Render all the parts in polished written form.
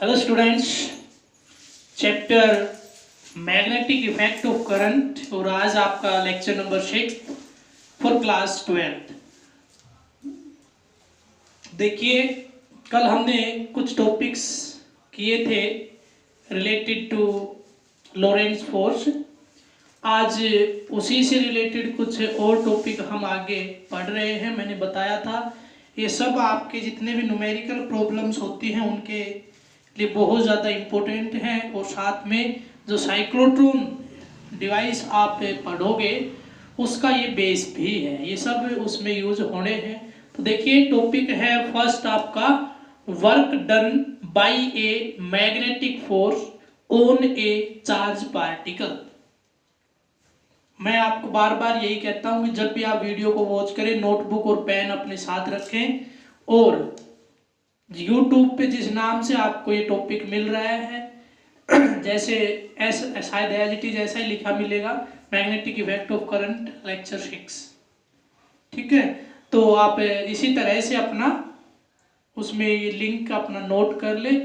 Hello students, chapter magnetic effect of current और आज आपका लेक्चर नंबर 6 फॉर क्लास 12। देखिए, कल हमने कुछ टॉपिक्स किए थे रिलेटेड टू लॉरेंट्ज फोर्स। आज उसी से रिलेटेड कुछ और टॉपिक हम आगे पढ़ रहे हैं। मैंने बताया था ये सब आपके जितने भी न्यूमेरिकल प्रॉब्लम्स होती हैं उनके लिए बहुत ज़्यादा इम्पोर्टेंट हैं, और साथ में जो साइक्लोट्रॉन डिवाइस आप पढ़ोगे उसका ये बेस भी है, ये सब उसमें यूज होने हैं। तो देखिए, टॉपिक है फर्स्ट आपका work done bye a magnetic force on A charge particle. मैं आपको बार बार यही कहता हूं कि जब भी आप वीडियो को वॉच करें नोटबुक और पेन अपने साथ रखें, और YouTube पे जिस नाम से आपको ये टॉपिक मिल रहा है जैसे शायद एज इट इज ऐसा ही लिखा मिलेगा, magnetic effect of current lecture 6। ठीक है, तो आप इसी तरह से अपना उसमें ये लिंक अपना नोट कर ले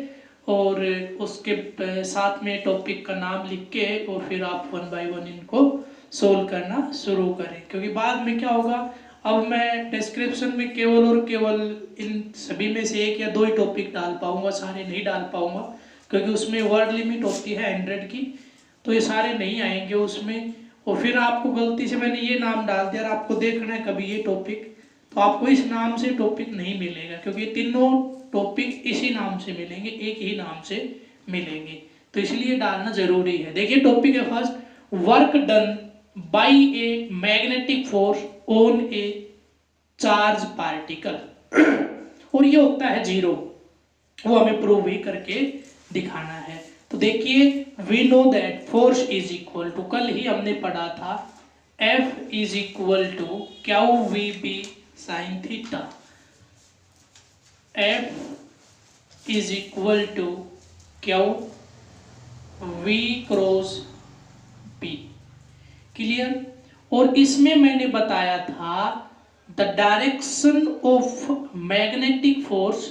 और उसके साथ में टॉपिक का नाम लिख के और फिर आप 1 बाय 1 इनको सोल्व करना शुरू करें, क्योंकि बाद में क्या होगा, अब मैं डिस्क्रिप्शन में केवल और केवल इन सभी में से 1 या 2 ही टॉपिक डाल पाऊंगा, सारे नहीं डाल पाऊंगा, क्योंकि उसमें वर्ड लिमिट होती है 100 की, तो ये सारे नहीं आएंगे उसमें। और फिर आपको गलती से मैंने ये नाम डाल दिया और आपको देखना है कभी ये टॉपिक, तो आपको इस नाम से टॉपिक नहीं मिलेगा, क्योंकि ये तीनों टॉपिक इसी नाम से मिलेंगे, एक ही नाम से मिलेंगे, तो इसलिए डालना जरूरी है। देखिए, टॉपिक है first work done bye a magnetic force on A charge particle, और ये होता है 0, वो हमें प्रूव भी करके दिखाना है। तो देखिए, we know that force is equal to, कल ही हमने पढ़ा था, F is equal to Q we B sine theta. F is equal to Q V cross B. Clear? और इसमें मैंने बताया था the direction of magnetic force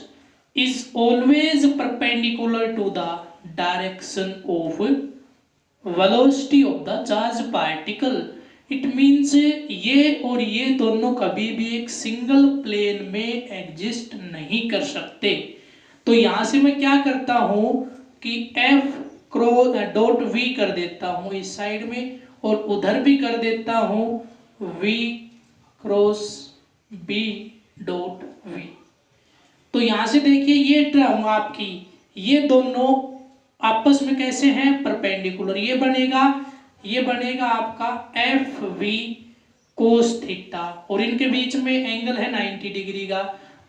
is always perpendicular to the direction of velocity of the charge particle. It means ये और ये दोनों कभी भी एक सिंगल प्लेन में एग्जिस्ट नहीं कर सकते। तो यहां से मैं क्या करता हूं कि F क्रॉस डॉट V कर देता हूं इस साइड में, और उधर भी कर देता हूं V cross B dot V। तो यहां से देखिए, ये टर्म आपकी, ये दोनों आपस में कैसे हैं, परपेंडिकुलर। ये बनेगा आपका एफ वी कोस थीटा, और इनके बीच में एंगल है 90 डिग्री का।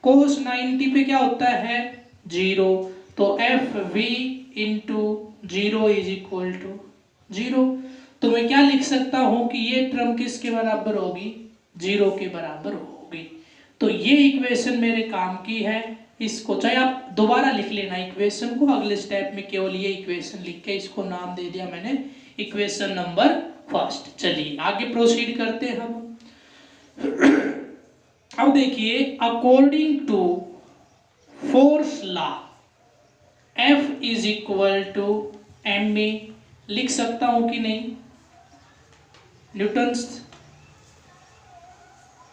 कोस 90 पे क्या होता है, 0, तो F V into 0 is equal to 0। तो मैं क्या लिख सकता हूं कि ये टर्म किसके बराबर होगी, 0 के बराबर होगी। तो ये इक्वेशन मेरे काम की है। इसको चाहे आप दोबारा लिख लेना इक्वेशन को, अगले स्टेप में केवल ये इक्वेशन लिख के इसको नाम दे दिया मैंने इक्वेशन नंबर फर्स्ट। चलिए आगे प्रोसीड करते हैं हम। अब देखिए, according to force law F is equal to M A, लिख सकता हूं कि नहीं, न्यूटन्स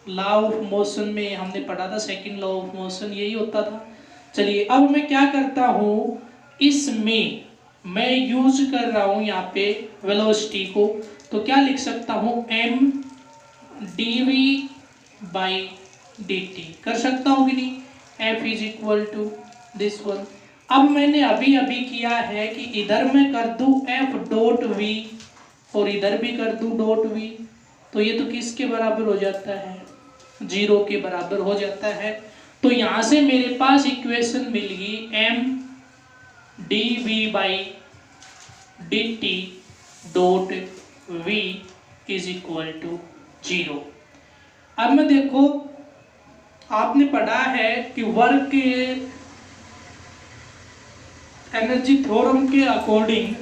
लॉ ऑफ मोशन में हमने पढ़ा था, सेकंड लॉ ऑफ मोशन यही होता था। चलिए, अब मैं क्या करता हूं, इसमें मैं यूज कर रहा हूं यहाँ पे वेलोसिटी को, तो क्या लिख सकता हूं, m dv बाई dt कर सकता हूं कि नहीं, F is equal to this one. अब मैंने अभी अभी किया है कि इधर मैं कर दूं F डॉट v और इधर भी कर दूं डॉट v, तो ये तो किसके बराबर हो जाता है, 0 के बराबर हो जाता है। तो यहां से मेरे पास इक्वेशन मिल गई m dv by dt dot v is equal to 0। अब मैं देखो, आपने पढ़ा है कि वर्क एनर्जी थ्योरम के according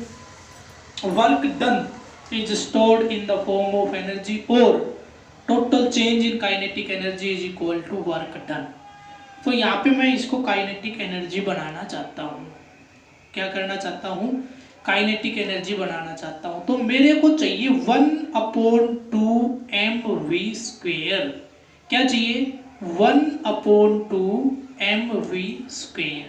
work done is stored in the form of energy, और total change in kinetic energy is equal to work done. तो यहाँ पे मैं इसको काइनेटिक एनर्जी बनाना चाहता हूँ। क्या करना चाहता हूँ, काइनेटिक एनर्जी बनाना चाहता हूँ। तो मेरे को चाहिए 1/2mv²। क्या चाहिए? 1/2mv²।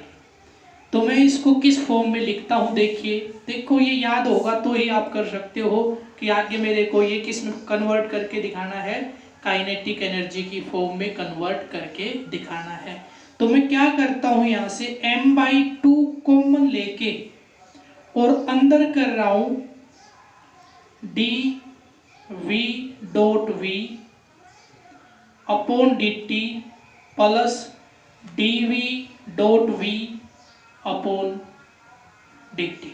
तो मैं इसको किस फॉर्म में लिखता हूँ, देखिए, देखो ये याद होगा तो ही आप कर सकते हो कि आगे मेरे को ये किस में कन्वर्ट करके दिखाना है, काइनेटिक एनर्जी की फॉर्म में कन्वर्ट करके दिखाना है। तो मैं क्या करता हूँ, यहाँ से m/2 कॉमन लेके और अंदर कर रहा हूँ dv.v upon dt plus dv.v upon dt।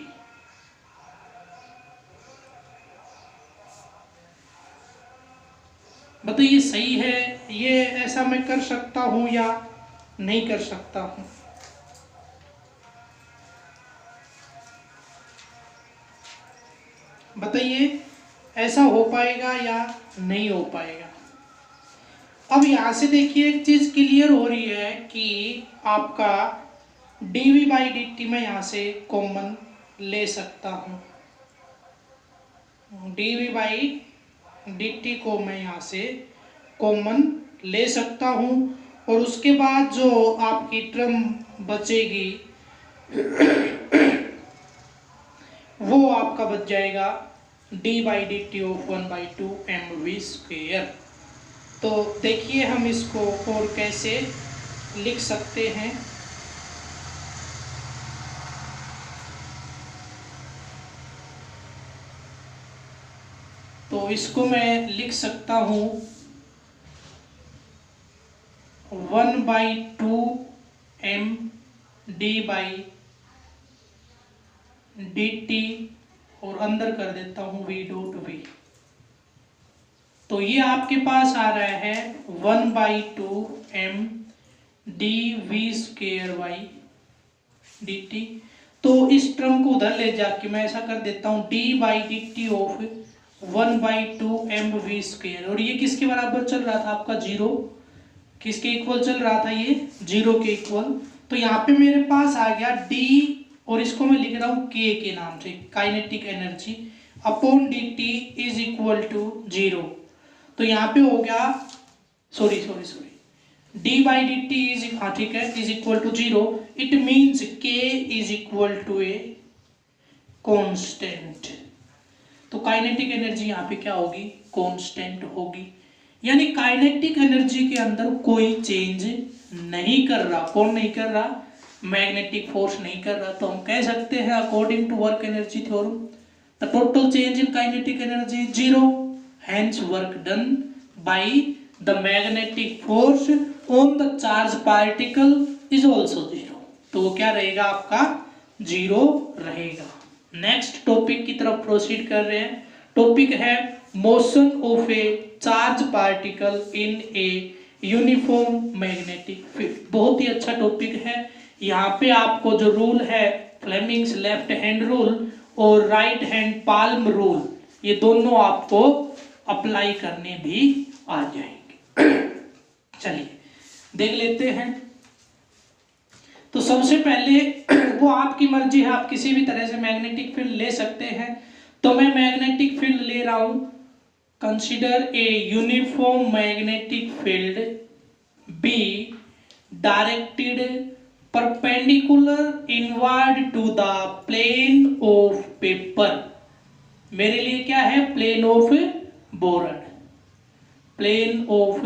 बताइए सही है? ये ऐसा मैं कर सकता हूं या नहीं कर सकता हूं? बताइए ऐसा हो पाएगा या नहीं हो पाएगा? अब यहां से देखिए एक चीज क्लियर हो रही है कि आपका dv/dt मैं यहां से कॉमन ले सकता हूं। dv/dt को मैं यहां से कॉमन ले सकता हूं और उसके बाद जो आपकी टर्म बचेगी वो आपका बच जाएगा d/dt ऑफ 1/2mv²। तो देखिए हम इसको और कैसे लिख सकते हैं। तो इसको मैं लिख सकता हूँ 1/2m d/dt और अंदर कर देता हूँ v.v। तो ये आपके पास आ रहा है 1/2m dv²/dt। तो इस टर्म को उधर ले जाके मैं ऐसा कर देता हूँ d/dt ऑफ 1/2mv²। और ये किसके बराबर चल रहा था आपका? 0। किसके इक्वल चल रहा था? ये 0 के इक्वल। तो यहाँ पे मेरे पास आ गया d और इसको मैं लिख रहा हूँ k के नाम से, kinetic energy upon dt is equal to 0। तो यहाँ पे हो गया सॉरी d/dt इज, हाँ ठीक है, is equal to 0। It means k is equal to a constant. तो काइनेटिक एनर्जी यहाँ पे क्या होगी? कांस्टेंट होगी। यानी काइनेटिक एनर्जी के अंदर कोई चेंज नहीं कर रहा। कौन नहीं कर रहा? मैग्नेटिक फोर्स नहीं कर रहा। तो हम कह सकते हैं according to work energy theorem the total change in kinetic energy is 0, hence work done by the magnetic force on the charge particle is also 0। तो वो क्या रहेगा आपका? 0 रहेगा। नेक्स्ट टॉपिक की तरफ प्रोसीड कर रहे हैं। टॉपिक है motion of A charge particle in A uniform magnetic field. बहुत ही अच्छा टॉपिक है। यहाँ पे आपको जो रूल है फ्लेमिंग्स लेफ्ट हैंड रूल और राइट हैंड पाल्म रूल, ये दोनों आपको अप्लाई करने भी आ जाएंगे। चलिए देख लेते हैं। तो सबसे पहले वो आपकी मर्जी है, आप किसी भी तरह से मैग्नेटिक फील्ड ले सकते हैं। तो मैं मैग्नेटिक फील्ड ले रहा हूं। Consider a uniform magnetic field B directed perpendicular inward to the plane of paper. मेरे लिए क्या है? Plane of board. Plane of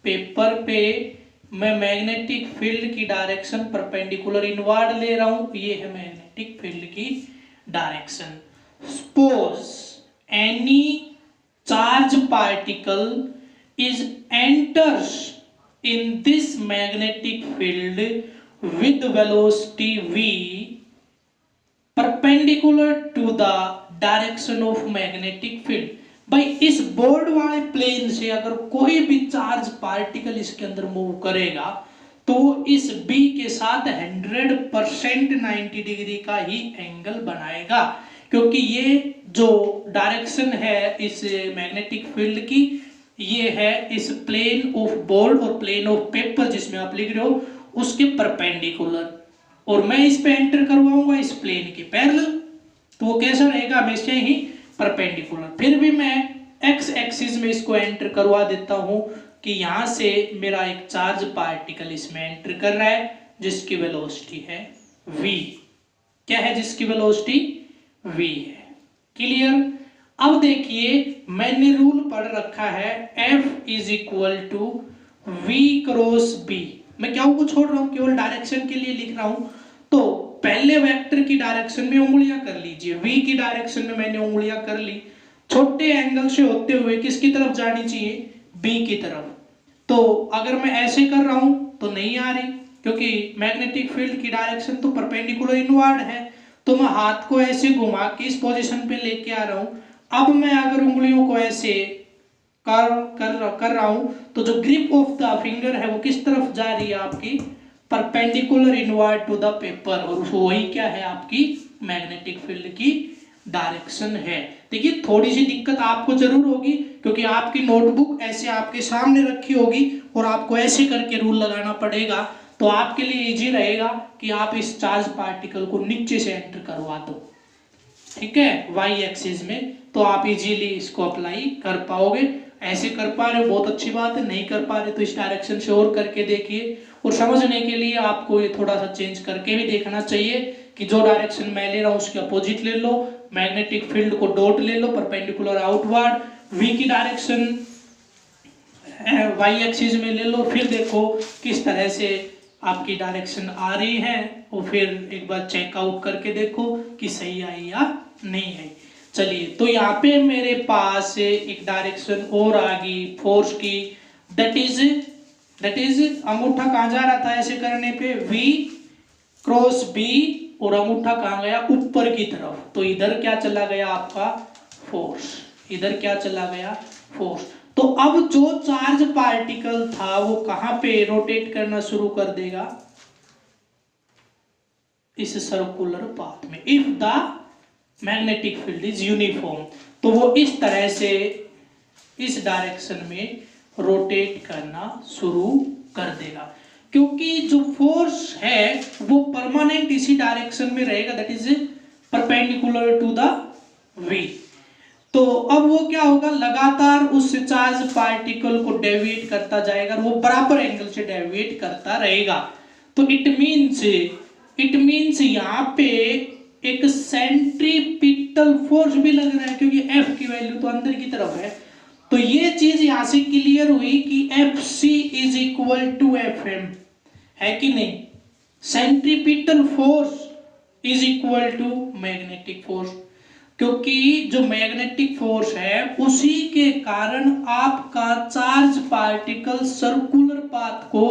paper पे मैं मैग्नेटिक फील्ड की डायरेक्शन परपेंडिकुलर इनवर्ड ले रहा हूं। ये है मैग्नेटिक फील्ड की direction. Suppose any charge particle is enters in this magnetic field with velocity v perpendicular to the direction of magnetic field। भाई इस बोर्ड वाले प्लेन से अगर कोई भी चार्ज पार्टिकल इसके अंदर मूव करेगा तो इस b के साथ 100% 90 डिग्री का ही एंगल बनाएगा, क्योंकि ये जो डायरेक्शन है इस मैग्नेटिक फील्ड की, ये है इस प्लेन ऑफ बोर्ड और प्लेन ऑफ पेपर जिसमें आप लिख रहे हो उसके परपेंडिकुलर। और मैं इस पे एंटर करवाऊंगा इस प्लेन के पैरेलल, तो वो कैसा रहेगा, हमेशा ही परपेंडिकुलर। फिर भी मैं एक्स एक्सिस में इसको एंटर करवा देता हूं कि यहां से मेरा एक चार्ज पार्टिकल इसमें एंटर कर रहा है जिसकी वेलोसिटी है v। क्या है, जिसकी वेलोसिटी v है। क्लियर। अब देखिए मैंने रूल पढ़ रखा है F is equal to v cross b। मैं क्या को छोड़ रहा हूं, केवल डायरेक्शन के लिए लिख रहा हूं। तो पहले वेक्टर की डायरेक्शन में उंगलियां कर लीजिए, v की डायरेक्शन में मैंने उंगलियां कर ली, छोटे एंगल से होते हुए किसकी तरफ जानी चाहिए, b की तरफ। तो अगर मैं ऐसे कर रहा हूं तो नहीं आ रही, क्योंकि मैग्नेटिक फील्ड की डायरेक्शन तो परपेंडिकुलर इनवर्ड है। तो मैं हाथ को ऐसे घुमा के इस पोजीशन पे लेके आ रहा हूं। अब मैं अगर उंगलियों को ऐसे कर रहा हूं तो जो ग्रिप ऑफ द फिंगर है वो किस तरफ जा रही है, आपकी perpendicular inward to the paper, और वही क्या है, आपकी मैग्नेटिक फील्ड की डायरेक्शन है। देखिए थोड़ी सी दिक्कत आपको जरूर होगी, क्योंकि आपकी नोटबुक ऐसे आपके सामने रखी होगी और आपको ऐसे करके रूल लगाना पड़ेगा। तो आपके लिए इजी रहेगा कि आप इस चार्ज पार्टिकल को नीचे से एंटर करवा दो, ठीक है, वाई एक्सिस में, तो आप इजीली इसको अप्लाई कर पाओगे। ऐसे कर पा रहे हो बहुत अच्छी बात है, नहीं कर पा रहे तो इस डायरेक्शन से और करके देखिए। और समझने के लिए आपको ये थोड़ा सा चेंज करके भी देखना चाहिए कि जो डायरेक्शन मैं ले रहा हूँ उसके अपोजिट ले लो, मैग्नेटिक फील्ड को डॉट ले लो परपेंडिकुलर आउटवर्ड, वी की डायरेक्शन वाई एक्सिस में ले लो, फिर देखो किस तरह से आपकी डायरेक्शन आ रही है, और फिर एक बार चेकआउट करके देखो कि सही आई या नहीं आई। चलिए, तो यहाँ पे मेरे पास एक डायरेक्शन और आ गई फोर्स की, दैट इज अंगूठा कहाँ जा रहा था ऐसे करने पे, V क्रॉस B, और अंगूठा कहाँ गया, ऊपर की तरफ। तो इधर क्या चला गया आपका फोर्स, इधर क्या चला गया फोर्स। तो अब जो चार्ज पार्टिकल था वो कहां पे रोटेट करना शुरू कर देगा, इस सर्कुलर पाथ में। If the magnetic field is uniform, तो वो इस तरह से इस डायरेक्शन में रोटेट करना शुरू कर देगा, क्योंकि जो फोर्स है वो परमानेंट इसी डायरेक्शन में रहेगा, that is perpendicular to the V। तो अब वो क्या होगा, लगातार उस चार्ज पार्टिकल को डेविएट करता जाएगा, वो बराबर एंगल से डेविएट करता रहेगा। तो इट मींस यहाँ पे एक सेंट्रीपिटल फोर्स भी लग रहा है, क्योंकि F की वैल्यू तो अंदर की तरफ है। तो ये चीज यहां से क्लियर हुई कि FC is equal to FM, है कि नहीं। Centripetal force is equal to magnetic force, क्योंकि जो मैग्नेटिक फोर्स है उसी के कारण आपका चार्ज पार्टिकल सर्कुलर पाथ को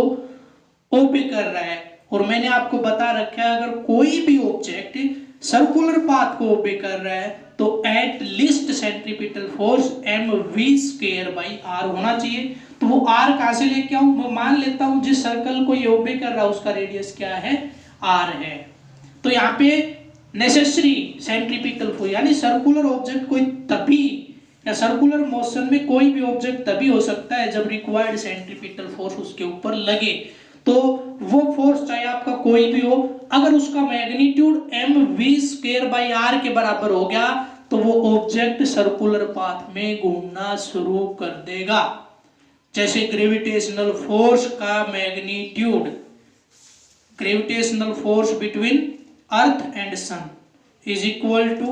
ओबे कर रहा है। और मैंने आपको बता रखा है अगर कोई भी ऑब्जेक्ट सर्कुलर पाथ को ओबे कर रहा है तो at least centripetal force mv²/r होना चाहिए। तो वो r कहां से लेके आऊं, मैं मान लेता हूं जिस सर्कल को ये ओबे कर रहा है उसका रेडियस क्या है, r है। तो यहाँ पे नेसेसरी सेंट्रीपिटल फोर्स, यानी सर्कुलर ऑब्जेक्ट कोई तभी, या सर्कुलर मोशन में कोई भी ऑब्जेक्ट तभी हो सकता है जब रिक्वायर्ड सेंट्रीपिटल फोर्स उसके ऊपर लगे। तो वो फोर्स चाहे आपका कोई भी हो, अगर उसका मैग्नीट्यूड mv²/r के बराबर हो गया तो वो ऑब्जेक्ट सर्कुलर पाथ में घूमना शुरू कर देगा। जैसे ग्रेविटेशनल फोर्स का magnitude, gravitational force between earth and sun is equal to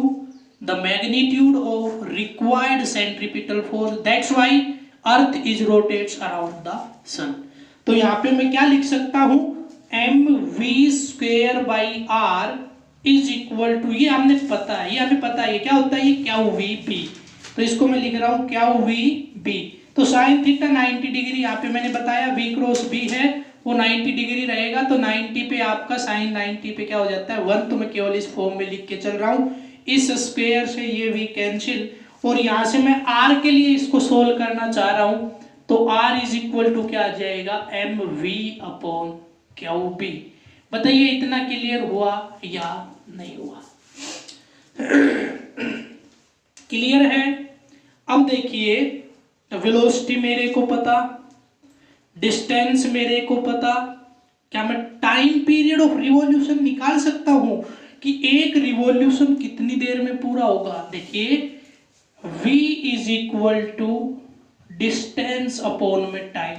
the magnitude of required centripetal force, that's why earth is rotates around the sun. तो यहाँ पे मैं क्या लिख सकता हूं, mv²/r इज इक्वल टू, ये हमने पता है, ये हमें पता है क्या होता है, ये QVB। तो इसको मैं लिख रहा हूं QVB। तो साइन थीटा 90 डिग्री, यहाँ पे मैंने बताया V क्रॉस B है वो 90 डिग्री रहेगा। तो 90 पे आपका साइन 90 पे क्या हो जाता है 1। तो मैं केवल इस फॉर्म में लिख के चल रहा हूं, इस स्क्वायर से ये V कैंसिल, और यहां से मैं R के लिए इसको सोल्व करना चाह रहा हूं। तो R इज इक्वल टू क्या आ जाएगा, mv/QB। बताइए इतना क्लियर हुआ या नहीं हुआ, क्लियर है। अब देखिए वेलोसिटी मेरे को पता, डिस्टेंस मेरे को पता, क्या मैं टाइम पीरियड ऑफ रिवॉल्यूशन निकाल सकता हूं कि एक रिवॉल्यूशन कितनी देर में पूरा होगा? देखिए v is equal to distance upon में टाइम।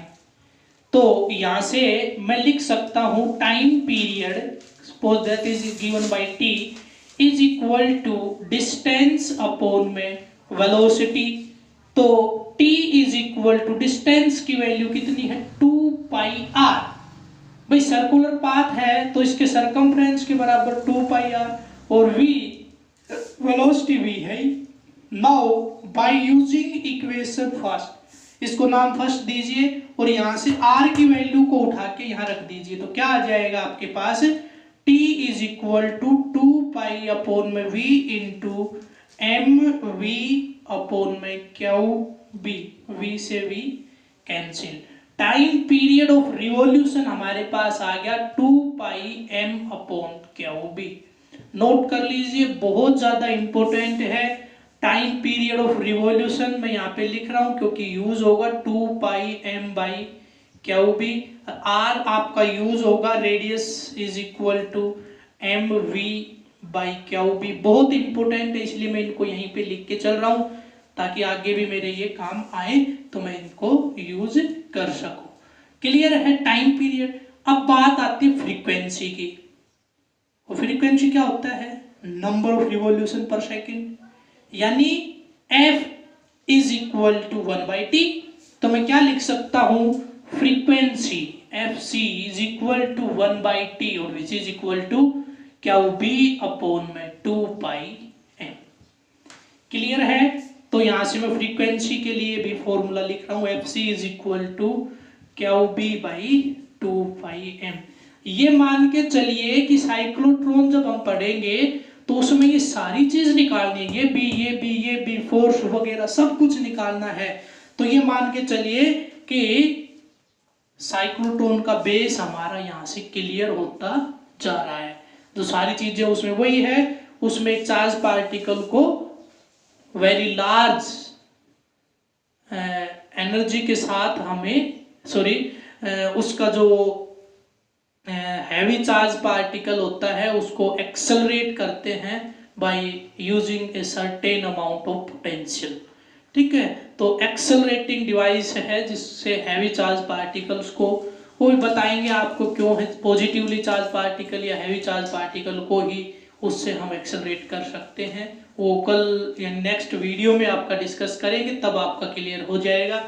तो यहां से मैं लिख सकता हूं time period, suppose that is given by t is equal to distance upon में वेलोसिटी। तो t is equal to distance की वैल्यू कितनी है? 2 पाई आर। भाई सर्कुलर पाथ है तो इसके सरकमफ्रेंस के बराबर 2 पाई आर, और v वेलोसिटी v है। Now by using equation first, इसको नाम फर्स्ट दीजिए और यहां से r की वैल्यू को उठा के यहां रख दीजिए। तो क्या आ जाएगा आपके पास? t is equal to 2 pi upon में v into m v upon में क्यू बी। v से v cancel. Time period of revolution हमारे पास आ गया 2 pi m upon Q B. Note कर लीजिए, बहुत ज्यादा इंपॉर्टेंट है टाइम पीरियड ऑफ रिवॉल्यूशन। मैं यहाँ पे लिख रहा हूं क्योंकि यूज होगा 2 pi m by q B. R आपका यूज होगा radius is equal to M v by q B. बहुत इंपॉर्टेंट है, इसलिए मैं इनको यहीं पे लिख के चल रहा हूं ताकि आगे भी मेरे ये काम आए तो मैं इनको यूज कर सकूं। क्लियर है टाइम पीरियड। अब बात आती है फ्रीक्वेंसी की। और फ्रीक्वेंसी क्या होता है? Number of revolution per second, यानी f is equal to 1/t। तो मैं क्या लिख सकता हूं? Frequency fc is equal to 1/t और विच इज इक्वल टू क्या बी अपॉन में 2 पाई m। क्लियर है? तो यहां से मैं फ्रीक्वेंसी के लिए भी फॉर्मूला लिख रहा हूं, fc is equal to Q B by 2 pi m। ये मान के चलिए कि साइक्लोट्रॉन जब हम पढ़ेंगे तो उसमें ये सारी चीज निकालनी है, ये बी फोर्स वगैरह सब कुछ निकालना है। तो ये मान के चलिए कि साइक्लोट्रॉन का बेस हमारा यहाँ से क्लियर होता जा रहा है। जो सारी चीजें उसमें वही है, उसमें एक चार्ज पार्टिकल को वेरी लार्ज एनर्जी के साथ हमें उसका जो हैवी चार्ज पार्टिकल होता है उसको एक्सेलरेट करते हैं by using a certain amount of potential. ठीक है, तो एक्सेलरेटिंग डिवाइस है जिससे हैवी चार्ज पार्टिकल्स को, वो भी बताएंगे आपको क्यों है पॉजिटिवली चार्ज पार्टिकल या हैवी चार्ज पार्टिकल को ही उससे हम एक्सेलरेट कर सकते हैं। वो कल या नेक्स्ट वीडियो में आपका डिस्कस करेंगे, तब आपका क्लियर हो जाएगा।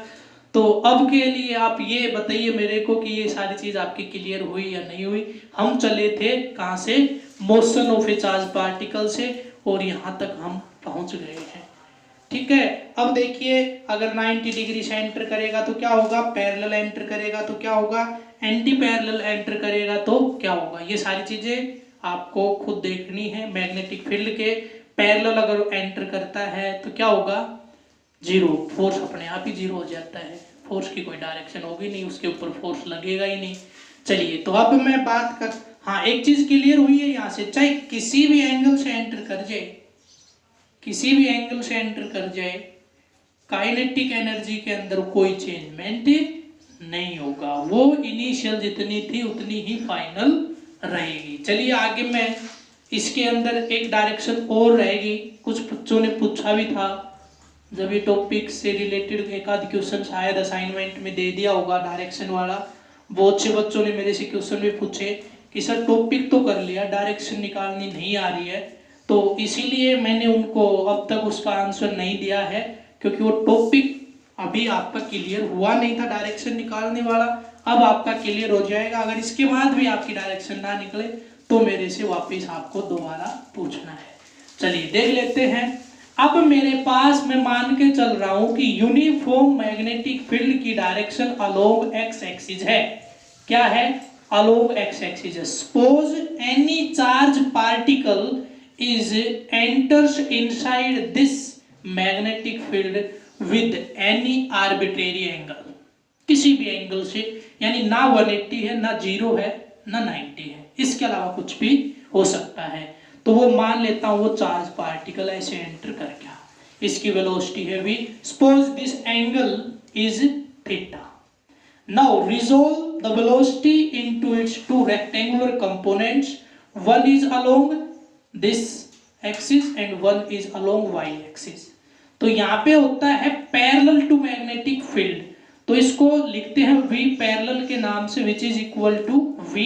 तो अब के लिए आप ये बताइए मेरे को कि ये सारी चीज आपकी क्लियर हुई या नहीं हुई। हम चले थे कहाँ से? Motion of A charge particle से, और यहाँ तक हम पहुंच गए हैं। ठीक है, अब देखिए अगर 90 डिग्री से एंटर करेगा तो क्या होगा? पैरेलल एंटर करेगा तो क्या होगा? एंटी पैरेलल एंटर करेगा तो क्या होगा? ये सारी चीजें आपको खुद देखनी है। मैग्नेटिक फील्ड के पैरेलल अगर एंटर करता है तो क्या होगा? जीरो, फोर्स अपने आप ही जीरो हो जाता है। फोर्स की कोई डायरेक्शन होगी नहीं, उसके ऊपर फोर्स लगेगा ही नहीं। चलिए, तो अब मैं बात कर, हाँ एक चीज क्लियर हुई है यहाँ से, चाहे किसी भी एंगल से एंटर कर जाए, किसी भी एंगल से एंटर कर जाए, काइनेटिक एनर्जी के अंदर कोई चेंजमेंट नहीं होगा। वो इनिशियल जितनी थी उतनी ही फाइनल रहेगी। चलिए आगे मैं इसके अंदर एक डायरेक्शन और रहेगी। कुछ बच्चों ने पूछा भी था, जब ये टॉपिक से रिलेटेड एक आध क्वेश्चन शायद असाइनमेंट में दे दिया होगा डायरेक्शन वाला। बहुत से बच्चों ने मेरे से क्वेश्चन भी पूछे कि सर टॉपिक तो कर लिया, डायरेक्शन निकालनी नहीं आ रही है। तो इसीलिए मैंने उनको अब तक उसका आंसर नहीं दिया है, क्योंकि वो टॉपिक अभी आपका क्लियर हुआ नहीं था डायरेक्शन निकालने वाला। अब आपका क्लियर हो जाएगा। अगर इसके बाद भी आपकी डायरेक्शन ना निकले तो मेरे से वापस आपको दोबारा पूछना है। चलिए देख लेते हैं। अब मेरे पास मैं मान के चल रहा हूं कि यूनिफॉर्म मैग्नेटिक फील्ड की डायरेक्शन अलोंग एक्स एक्सिस है। क्या है? अलोंग एक्स एक्सिस है। Suppose any charge particle is enters inside this magnetic field with any arbitrary angle, किसी भी एंगल से, यानी ना 180 है, ना 0 है, ना 90 है, इसके अलावा कुछ भी हो सकता है। तो वो मान लेता हूं वो चार्ज पार्टिकल ऐसे एंटर कर गया, इसकी वेलोसिटी है v। Suppose this angle is theta. Now resolve the velocity into its two rectangular components, one is along this axis and one is along y axis। तो यहाँ पे होता है पैरेलल टू मैग्नेटिक फील्ड, तो इसको लिखते हैं v पैरेलल के नाम से, which is equal to v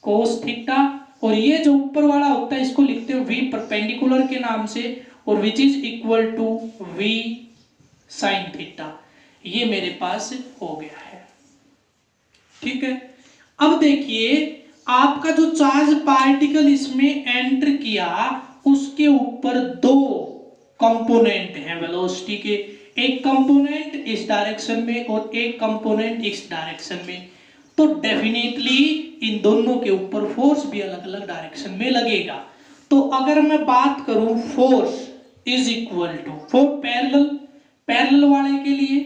cos theta, और ये जो ऊपर वाला होता है इसको लिखते हैं v परपेंडिकुलर के नाम से, और which is equal to v sine theta. ये मेरे पास हो गया है, ठीक है। अब देखिए आपका जो चार्ज पार्टिकल इसमें एंटर किया उसके ऊपर दो कंपोनेंट हैं वेलोसिटी के, एक कंपोनेंट इस डायरेक्शन में और एक कंपोनेंट इस डायरेक्शन में, तो डेफिनेटली इन दोनों के ऊपर फोर्स भी अलग अलग डायरेक्शन में लगेगा। तो अगर मैं बात करूं force is equal to for parallel वाले के लिए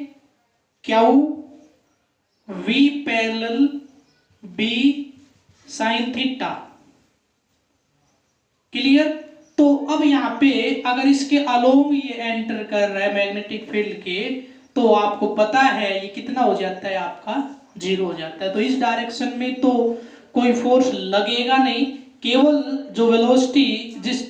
Q V parallel B sine theta, clear. तो अब यहाँ पे अगर इसके अलोंग ये एंटर कर रहा है मैग्नेटिक फील्ड के, तो आपको पता है ये कितना हो जाता है, आपका 0 हो जाता है। तो इस डायरेक्शन में तो कोई फोर्स लगेगा नहीं, केवल जो वेलोसिटी जिस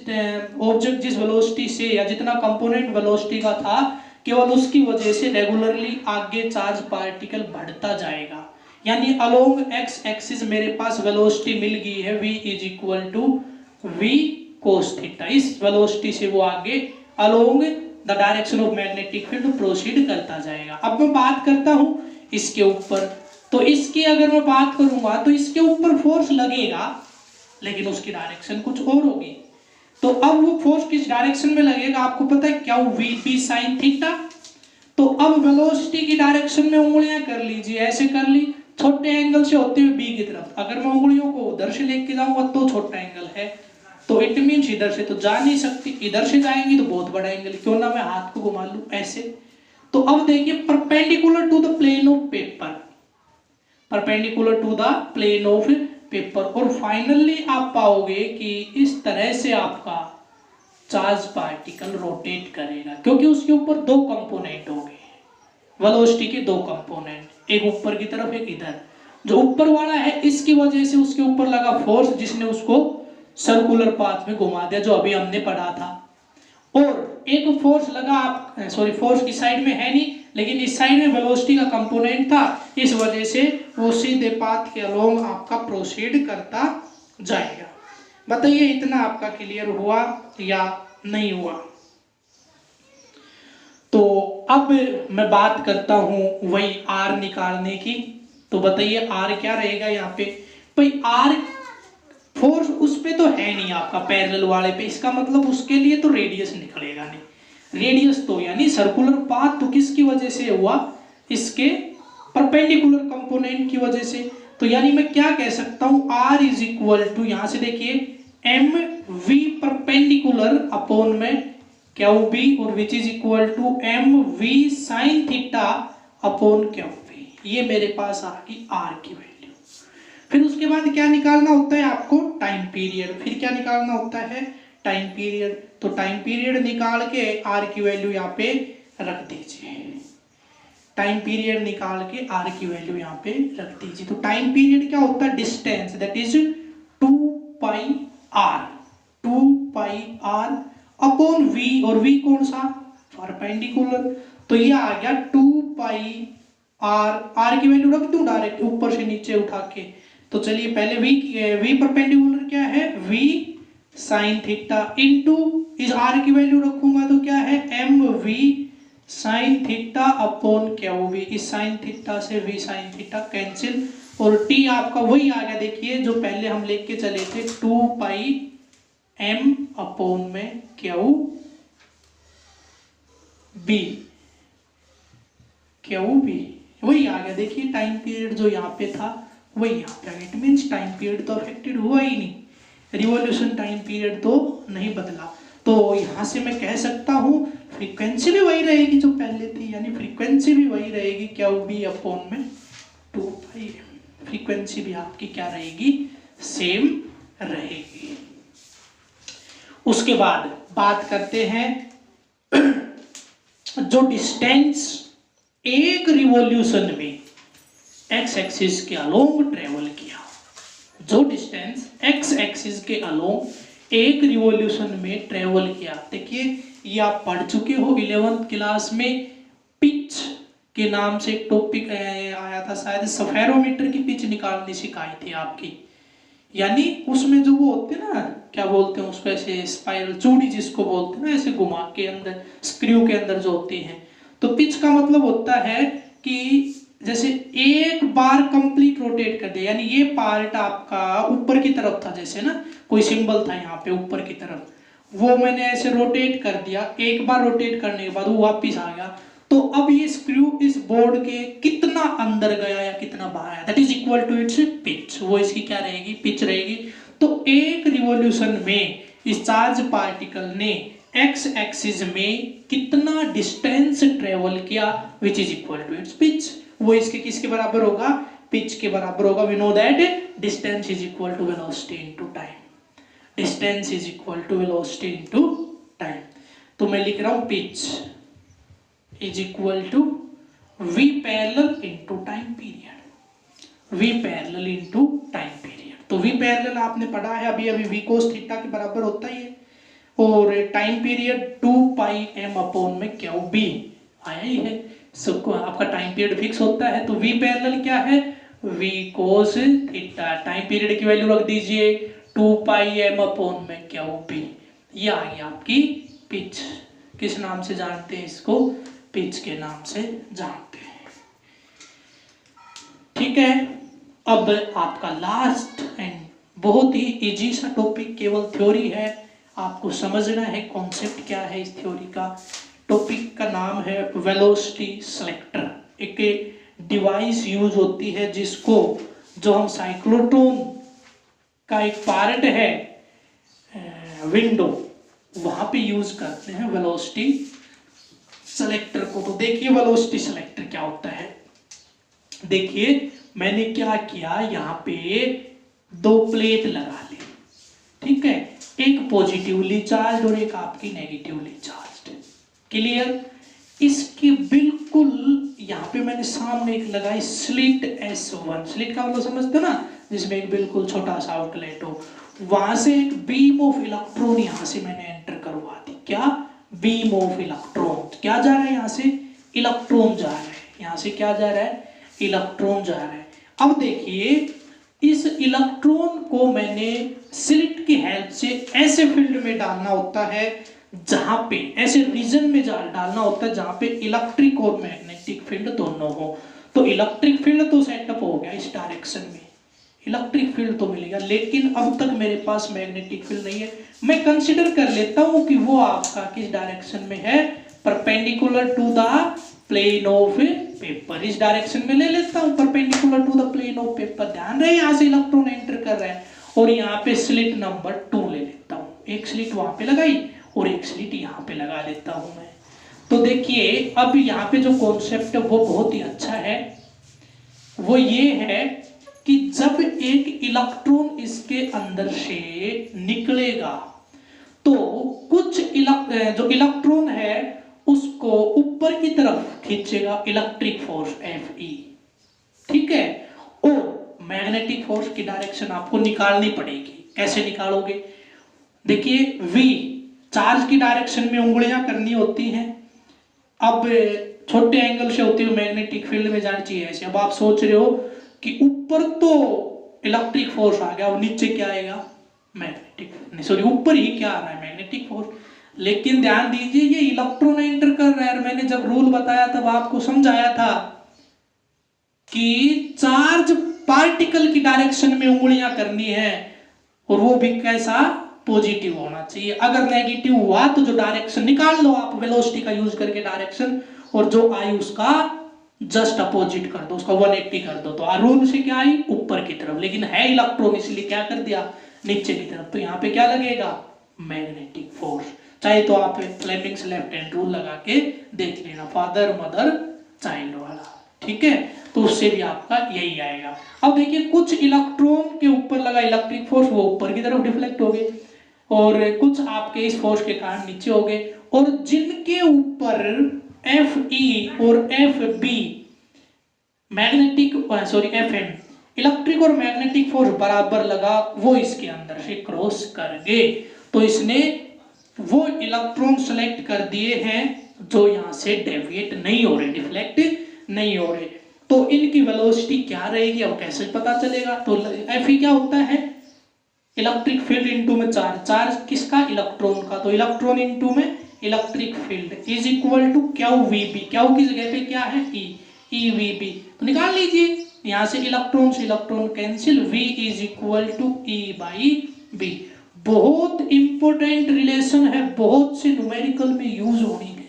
ऑब्जेक्ट जिस वेलोसिटी से या जितना कंपोनेंट वेलोसिटी का था केवल उसकी वजह से रेगुलरली आगे चार्ज पार्टिकल बढ़ता जाएगा। यानी अलोंग एक्स एक्सिस मेरे पास वेलोसिटी मिल गई है v is equal to v cos theta, इस वेलोसिटी से वो आगे along the direction of magnetic field proceed करता जाएगा। अब मैं बात करता हूं इसके ऊपर, तो इसकी अगर मैं बात करूंगा तो इसके ऊपर फोर्स लगेगा लेकिन उसकी डायरेक्शन कुछ और होगी। तो अब वो फोर्स किस डायरेक्शन में लगेगा आपको पता है, क्या वी बी साइन थीटा। तो अब वेलोसिटी की डायरेक्शन में उंगलियां कर लीजिए, ऐसे कर ली छोटे एंगल से होते हुए बी की तरफ, अगर मैं उंगलियों को उधर से लेके जाऊंगा तो छोटा एंगल है, तो इट मींस इधर से तो जा नहीं सकती, इधर से जाएंगी तो बहुत बड़ा एंगल, क्यों ना मैं हाथ को घुमा लूं ऐसे। तो अब देखिए perpendicular to the plane of paper, perpendicular to the plane of paper, और फाइनली आप पाओगे कि इस तरह से आपका चार्ज पार्टिकल रोटेट करेगा, क्योंकि उसके ऊपर दो कंपोनेंट हो गए वेलोसिटी के, दो कंपोनेंट, एक ऊपर की तरफ एक इधर। जो ऊपर वाला है इसकी वजह से उसके ऊपर लगा फोर्स जिसने उसको सर्कुलर पाथ में घुमा दिया, जो अभी हमने पढ़ा था। और एक फोर्स लगा आप सॉरी फोर्स इस साइड में है नहीं, लेकिन इस साइड में वेलोसिटी का कंपोनेंट था, इस वजह से वो सीधे पाथ के अलोंग आपका प्रोसीड करता जाएगा। बताइए इतना आपका क्लियर हुआ या नहीं हुआ। तो अब मैं बात करता हूं वही आर निकालने की। तो बताइए आर क्या रहेगा यहाँ पे, भाई आर फोर्स उस पे तो है नहीं आपका पैरेलल वाले पे, इसका मतलब उसके लिए तो रेडियस निकलेगा नहीं, रेडियस तो यानी सर्कुलर पाथ तो किसकी वजह से हुआ, इसके परपेंडिकुलर कंपोनेंट की वजह से। तो यानी मैं क्या कह सकता हूं, आर इज इक्वल टू, यहां से देखिए एम वी परपेंडिकुलर अपॉन में क्यू बी, और which is equal to M we sine theta upon Q B. ये मेरे पास आ गई आर की वैल्यू। फिर उसके बाद क्या निकालना होता है आपको, टाइम पीरियड। फिर क्या निकालना होता है, टाइम पीरियड। तो टाइम पीरियड निकाल के आर की वैल्यू यहाँ पे रख दीजिए, टाइम पीरियड निकाल के आर की वैल्यू यहाँ पे रख दीजिए। तो टाइम पीरियड क्या होता है, distance, that is 2 pi r, 2 pi r upon v, और वी कौन सा, परपेंडिकुलर। तो ये आ गया 2 पाई आर, आर की वैल्यू रख दूं डायरेक्ट ऊपर से नीचे उठा के। तो चलिए पहले वी परपेंडिकुलर क्या है, वी साइन थीटा इनटू इस आर की वैल्यू रखूंगा तो क्या है, m we sine theta upon क्या वो भी, इस साइन थीटा से वी साइन थीटा कैंसिल, और टी आपका वही आ गया, देखिए जो पहले हम लेके चले थे 2 पाई एम अपॉन में क्यू बी, क्यू बी वही आ गया। देखिए टाइम पीरियड जो यहाँ पे था वही यहाँ पे आ गया। इट मीन्स टाइम पीरियड तो अफेक्टेड हुआ ही नहीं, रिवॉल्यूशन टाइम पीरियड तो नहीं बदला। तो यहाँ से मैं कह सकता हूँ फ्रीक्वेंसी भी वही रहेगी जो पहले थी, यानी फ्रीक्वेंसी भी वही रहेगी क्यू बी अपॉन में 2 पाई एम, फ्रीक्वेंसी भी आपकी क्या रहेगी, सेम रहेगी। उसके बाद बात करते हैं जो डिस्टेंस एक रिवॉल्यूशन में एक्स एक्सिस के अलोंग ट्रेवल किया, जो डिस्टेंस एक्स एक्सिस के अलोंग एक रिवॉल्यूशन में ट्रेवल किया। देखिए ये आप पढ़ चुके हो 11th क्लास में, पिच के नाम से एक टॉपिक आया था शायद, सफेरोमीटर की पिच निकालनी सिखाई थी आपकी। यानी उसमें जो वो होते ना, क्या बोलते हैं उसको, ऐसे स्पाइरल चूड़ी जिसको बोलते हैं ना, ऐसे घुमा के अंदर स्क्रू के अंदर जो होती है। तो पिच का मतलब होता है कि जैसे एक बार कंप्लीट रोटेट कर दिया, यानी ये पार्ट आपका ऊपर की तरफ था, जैसे ना कोई सिंबल था यहाँ पे ऊपर की तरफ, वो मैंने ऐसे रोटेट कर दिया, एक बार रोटेट करने के बाद वो वापिस आ गया। तो अब ये स्क्रू इस बोर्ड के कितना अंदर गया या कितना बाहर आया, that is equal to its pitch, वो इसकी क्या रहेगी, पिच रहेगी। तो एक रिवॉल्यूशन में इस चार्ज पार्टिकल ने एक्स एक्सिस में कितना डिस्टेंस ट्रेवल किया, which is equal to its pitch, वो इसके किसके बराबर होगा, पिच के बराबर होगा। We know that distance is equal to velocity into time, distance is equal to velocity into time. तो मैं लिख रहा हूं pitch is equal to v parallel into time period, v parallel into time period. तो v parallel आपने पढ़ा है अभी अभी, v cos थीटा के बराबर होता ही है, और time period 2 pi m upon में क्यू b आया ही है, सबको आपका टाइम पीरियड फिक्स होता है। तो v पैरेलल क्या है, v cos theta, time period की वैल्यू रख दीजिए 2 पाई m अपॉन में क्यू b, ये आ गई आपकी पिच। किस नाम से जानते हैं इसको, पिच के नाम से जानते हैं। ठीक है, अब आपका लास्ट एंड बहुत ही इजी सा टॉपिक, केवल थ्योरी है, आपको समझना है कॉन्सेप्ट क्या है इस थ्योरी का। टॉपिक का नाम है वेलोसिटी सिलेक्टर। एक डिवाइस यूज होती है जिसको, जो हम साइक्लोट्रॉन का एक पार्ट है विंडो, वहां पे यूज करते हैं वेलोसिटी सिलेक्टर को। तो देखिए वेलोसिटी सिलेक्टर क्या होता है, देखिए मैंने क्या किया, यहाँ पे 2 प्लेट लगा ली, ठीक है, एक पॉजिटिवली चार्ज और एक आपकी नेगेटिवली चार्ज, क्लियर। इसके बिल्कुल यहाँ पे मैंने सामने एक लगाई स्लिट S1, स्लिट का मतलब समझते हो ना, जिसमें एक बिल्कुल छोटा सा आउटलेट हो, वहां से एक बीम ऑफ इलेक्ट्रॉन यहाँ से मैंने एंटर करवा दी। क्या, बीम ऑफ इलेक्ट्रॉन, क्या जा रहा है यहाँ से, इलेक्ट्रॉन जा रहा है, यहाँ से क्या जा रहा है, इलेक्ट्रॉन जा रहा है। अब देखिए इस इलेक्ट्रॉन को मैंने स्लिट की हेल्प से ऐसे फील्ड में डालना होता है जहां पे, ऐसे रीजन में डालना होता है जहां पे इलेक्ट्रिक और मैग्नेटिक फील्ड दोनों हो। तो इलेक्ट्रिक फील्ड तो सेटअप हो गया, इस डायरेक्शन में इलेक्ट्रिक फील्ड तो मिलेगा, लेकिन अब तक मेरे पास मैग्नेटिक फील्ड नहीं है। मैं कंसीडर कर लेता हूं कि वो आपका किस डायरेक्शन में है, perpendicular to the plane of paper, इस डायरेक्शन में ले लेता हूं, perpendicular to the plane of paper. ध्यान रहे यहां से इलेक्ट्रॉन एंटर कर रहा है, और यहाँ पे स्लिट नंबर 2 ले लेता हूं, एक स्लिट वहां पे लगाई और एक स्लिट यहाँ पे लगा लेता हूं मैं। तो देखिए अब यहाँ पे जो कॉन्सेप्ट है वो बहुत ही अच्छा है, वो ये है कि जब एक इलेक्ट्रॉन इसके अंदर से निकलेगा तो कुछ जो इलेक्ट्रॉन है उसको ऊपर की तरफ खींचेगा इलेक्ट्रिक फोर्स Fe, ठीक है, और मैग्नेटिक फोर्स की डायरेक्शन आपको निकालनी पड़ेगी। कैसे निकालोगे, देखिए V चार्ज की डायरेक्शन में उंगलियां करनी होती हैं, अब छोटे एंगल से होती है, मैग्नेटिक फील्ड में जानी चाहिए ऐसे। अब आप सोच रहे हो कि ऊपर तो इलेक्ट्रिक फोर्स आ गया, और नीचे क्या आएगा, मैग्नेटिक, नहीं सॉरी ऊपर ही क्या आ रहा है, मैग्नेटिक फोर्स। लेकिन ध्यान दीजिए ये इलेक्ट्रॉन एंटर कर रहा है, और मैंने जब रूल बताया तब आपको समझाया था कि चार्ज पार्टिकल की डायरेक्शन में उंगलियां करनी है, और वो भी कैसा, पॉजिटिव होना चाहिए। अगर नेगेटिव हुआ तो जो डायरेक्शन निकाल लो आप वेलोसिटी का यूज करके डायरेक्शन, और जो आई उसका जस्ट अपोजिट कर दो, उसका 180 कर दो। तो रूल से क्या आई, ऊपर की तरफ, लेकिन है इलेक्ट्रॉन इसलिए क्या कर दिया, नीचे की तरफ। तो यहाँ पे क्या लगेगा, मैग्नेटिक फोर्स। चाहे तो आप फ्लेमिंग्स लेफ्ट हैंड रूल लगा के देख लेना, फादर मदर चाइल्ड वाला, ठीक है, तो उससे भी आपका यही आएगा। अब देखिए कुछ इलेक्ट्रॉन के ऊपर लगा इलेक्ट्रिक फोर्स, वो ऊपर की तरफ डिफ्लेक्ट हो गए, और कुछ आपके इस फोर्स के कारण नीचे हो गए, और जिनके ऊपर Fe और Fb मैग्नेटिक Fn इलेक्ट्रिक और मैग्नेटिक फोर्स बराबर लगा, वो इसके अंदर से क्रॉस कर गए, तो इसने वो इलेक्ट्रॉन सेलेक्ट कर दिए हैं जो यहाँ से डेविएट नहीं हो रहे, डिफ्लेक्ट नहीं हो रहे। तो इनकी वेलोसिटी क्या रहेगी, अब कैसे पता चलेगा? तो Fe क्या होता है? इलेक्ट्रिक फील्ड इनटू में चार्ज, चार्ज किसका? इलेक्ट्रॉन का, तो इलेक्ट्रॉन इनटू में electric field is equal to Q we B. Q की जगह पे क्या है? ई वी बी, तो निकाल लीजिए यहाँ से इलेक्ट्रॉन से electron cancel, V is equal to E by B. बहुत इंपॉर्टेंट रिलेशन है, बहुत से न्यूमेरिकल में यूज होनी है,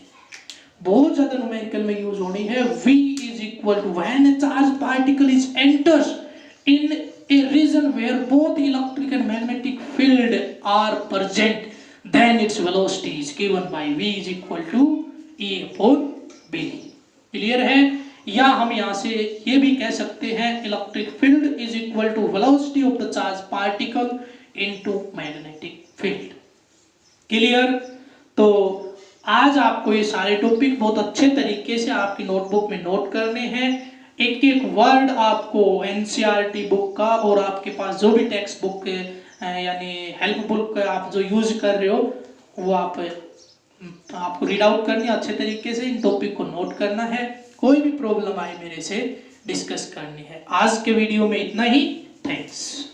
बहुत ज्यादा न्यूमेरिकल में यूज होनी है। V is equal to when a charged particle is enters in a region where both electric and magnetic field are present, then its velocity is given by V is equal to E upon B। Clear है? या हम यहाँ से ये भी कह सकते हैं electric field is equal to velocity of the charge particle into magnetic field. Clear? तो आज आपको ये सारे टॉपिक बहुत अच्छे तरीके से आपकी नोटबुक में नोट करने हैं। एक एक वर्ड आपको एनसीईआरटी बुक का और आपके पास जो भी टेक्स्ट बुक यानी हेल्प बुक आप जो यूज कर रहे हो वो आपको रीड आउट करनी है, अच्छे तरीके से इन टॉपिक को नोट करना है। कोई भी प्रॉब्लम आए मेरे से डिस्कस करनी है। आज के वीडियो में इतना ही। थैंक्स।